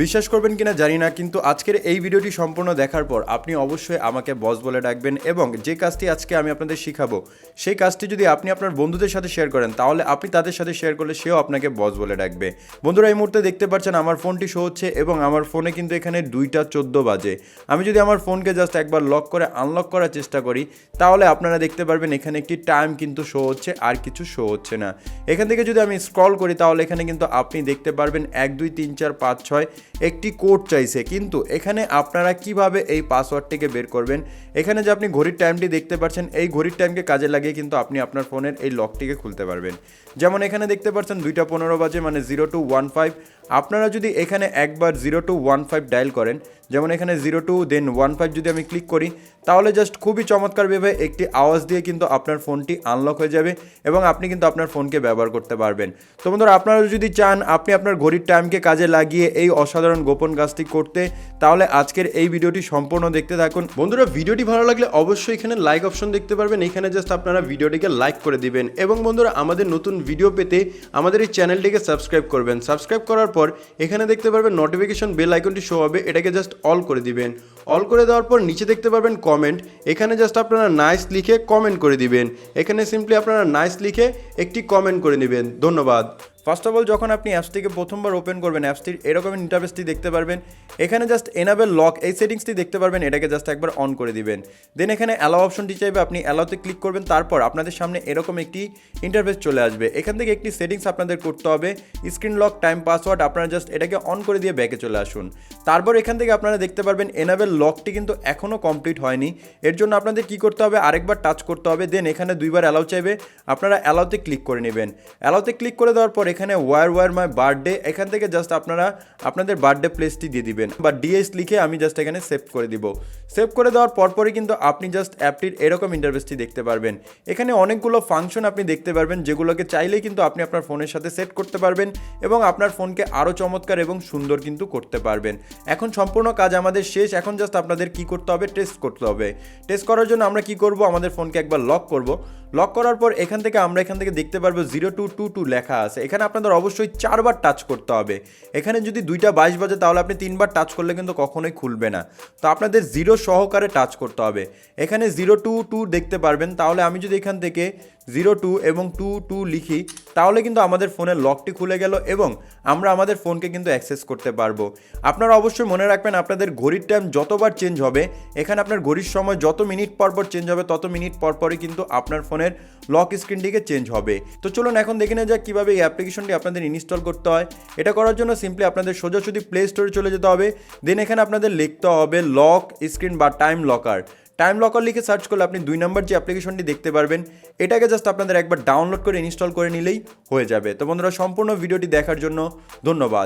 বিশ্বাস করবেন কিনা জানি না, কিন্তু আজকের এই ভিডিওটি সম্পূর্ণ দেখার পর আপনি অবশ্যই আমাকে বস বলে ডাকবেন এবং যে কাজটি আজকে আমি আপনাদের শিখাবো সেই কাজটি যদি আপনি আপনার বন্ধুদের সাথে শেয়ার করেন তাহলে আপনি তাদের সাথে শেয়ার করলে সেও আপনাকে বস বলে ডাকবে। বন্ধুরা, এই মুহূর্তে দেখতে পাচ্ছেন আমার ফোনটি শো হচ্ছে এবং আমার ফোনে কিন্তু এখানে 2:14 বাজে। আমি যদি আমার ফোনকে জাস্ট একবার লক করে আনলক করার চেষ্টা করি তাহলে আপনারা দেখতে পারবেন এখানে একটি টাইম কিন্তু শো হচ্ছে, আর কিছু শো হচ্ছে না। এখান থেকে যদি আমি স্ক্রল করি তাহলে এখানে কিন্তু আপনি দেখতে পারবেন 1 2 3 4 5 6 একটি কোড চাইছে, কিন্তু এখানে আপনারা কিভাবে এই পাসওয়ার্ডটিকে বের করবেন। এখানে যে আপনি ঘড়ির টাইমটি দেখতে পাচ্ছেন, এই ঘড়ির টাইমকে কাজে লাগিয়ে কিন্তু আপনি আপনার ফোনের এই লকটিকে খুলতে পারবেন। যেমন এখানে দেখতে পাচ্ছেন 2:15 বাজে, মানে 0215। আপনারা যদি এখানে একবার 0215 ডায়াল করেন, যেমন এখানে 02 দেন 15 যদি আমি ক্লিক করি তাহলে জাস্ট খুবই চমৎকারভাবে একটি আওয়াজ দিয়ে কিন্তু আপনার ফোনটি আনলক হয়ে যাবে এবং আপনি কিন্তু আপনার ফোনকে ব্যবহার করতে পারবেন। তো বন্ধুরা, আপনারা যদি চান আপনি আপনার ঘড়ির টাইমকে কাজে লাগিয়ে এই অসাধারণ গোপন কাজটি করতে, তাহলে আজকের এই ভিডিওটি সম্পূর্ণ দেখতে থাকুন। বন্ধুরা, ভিডিওটি ভালো লাগলে অবশ্যই এখানে লাইক অপশন দেখতে পারবেন, এখানে জাস্ট আপনারা ভিডিওটিকে লাইক করে দিবেন এবং বন্ধুরা আমাদের নতুন ভিডিও পেতে আমাদের এই চ্যানেলটিকে সাবস্ক্রাইব করবেন। সাবস্ক্রাইব করার পর এখানে দেখতে পারবেন নোটিফিকেশন বেল আইকনটি শো হবে, এটাকে জাস্ট অল করে দিবেন। অল করে দেওয়ার পর নিচে দেখতে পারবেন কমেন্ট, এখানে জাস্ট আপনারা নাইস লিখে কমেন্ট করে দিবেন। এখানে সিম্পলি আপনারা নাইস লিখে একটি কমেন্ট করে নেবেন। ধন্যবাদ। ফার্স্ট অফ অল, যখন আপনি অ্যাপসটিকে প্রথমবার ওপেন করবেন অ্যাপসটির এরকম ইন্টারফেসটি দেখতে পারবেন। এখানে জাস্ট এনাবেল লক এই সেটিংসটি দেখতে পারবেন, এটাকে জাস্ট একবার অন করে দিবেন। দেন এখানে অ্যালাও অপশনটি চাইবে, আপনি অ্যালাওতে ক্লিক করবেন। তারপর আপনাদের সামনে এরকম একটি ইন্টারফেস চলে আসবে। এখান থেকে একটি সেটিংস আপনাদের করতে হবে, স্ক্রিন লক টাইম পাসওয়ার্ড। আপনারা জাস্ট এটাকে অন করে দিয়ে ব্যাকে চলে আসুন। তারপর এখান থেকে আপনারা দেখতে পারবেন এনাবেল লকটি কিন্তু এখনও কমপ্লিট হয়নি। এর জন্য আপনাদের কি করতে হবে, আরেকবার টাচ করতে হবে। দেন এখানে দুইবার অ্যালাও চাইবে, আপনারা অ্যালাওতে ক্লিক করে নেবেন। অ্যালাওতে ক্লিক করে দেওয়ার পর এখানে ওয়ার মাই বার্থডে, এখান থেকে জাস্ট আপনারা আপনাদের বার্থডে প্লেসটি দিয়ে দিবেন বা ডিএস লিখে আমি জাস্ট এখানে সেভ করে দিব। সেভ করে দেওয়ার পরপরই কিন্তু আপনি জাস্ট অ্যাপটির এরকম ইন্টারফেসটি দেখতে পারবেন। এখানে অনেকগুলো ফাংশন আপনি দেখতে পারবেন, যেগুলোকে চাইলেই কিন্তু আপনি আপনার ফোনের সাথে সেট করতে পারবেন এবং আপনার ফোনকে আরও চমৎকার এবং সুন্দর কিন্তু করতে পারবেন। এখন সম্পূর্ণ কাজ আমাদের শেষ। এখন জাস্ট আপনাদের কি করতে হবে, টেস্ট করতে হবে। টেস্ট করার জন্য আমরা কি করব, আমাদের ফোনকে একবার লক করব। লক করার পর এখান থেকে দেখতে পারবো 0222 লেখা আছে। এখানে আপনাদের অবশ্যই 4বার টাচ করতে হবে। এখানে যদি 2:22 বাজে তাহলে আপনি 3বার টাচ করলে কিন্তু কখনোই খুলবে না। তো আপনাদের 0 সহকারে টাচ করতে হবে। এখানে 022 দেখতে পারবেন। তাহলে আমি যদি এখান থেকে 02 এবং 22 লিখি তাহলে কিন্তু আমাদের ফোনের লকটি খুলে গেল এবং আমরা আমাদের ফোনকে কিন্তু অ্যাক্সেস করতে পারবো। আপনারা অবশ্যই মনে রাখবেন, আপনাদের ঘড়ির টাইম যতবার চেঞ্জ হবে, এখানে আপনার ঘড়ির সময় যত মিনিট পরপর চেঞ্জ হবে তত মিনিট পরপরই কিন্তু আপনার ফোনের লক স্ক্রিনটিকে চেঞ্জ হবে। তো চলুন এখন দেখে নেওয়া যাক কীভাবে এই অ্যাপ্লিকেশনটি আপনাদের ইনস্টল করতে হয়। এটা করার জন্য সিম্পলি আপনাদের সোজাসুজি প্লে স্টোরে চলে যেতে হবে। দেন এখানে আপনাদের লিখতে হবে লক স্ক্রিন বা টাইম লকার। টাইম লকার লিখে সার্চ করলে আপনি 2 নম্বর যে অ্যাপ্লিকেশনটি দেখতে পারবেন, এটাকে জাস্ট আপনাদের একবার ডাউনলোড করে ইনস্টল করে নিলেই হয়ে যাবে। তো বন্ধুরা, সম্পূর্ণ ভিডিওটি দেখার জন্য ধন্যবাদ।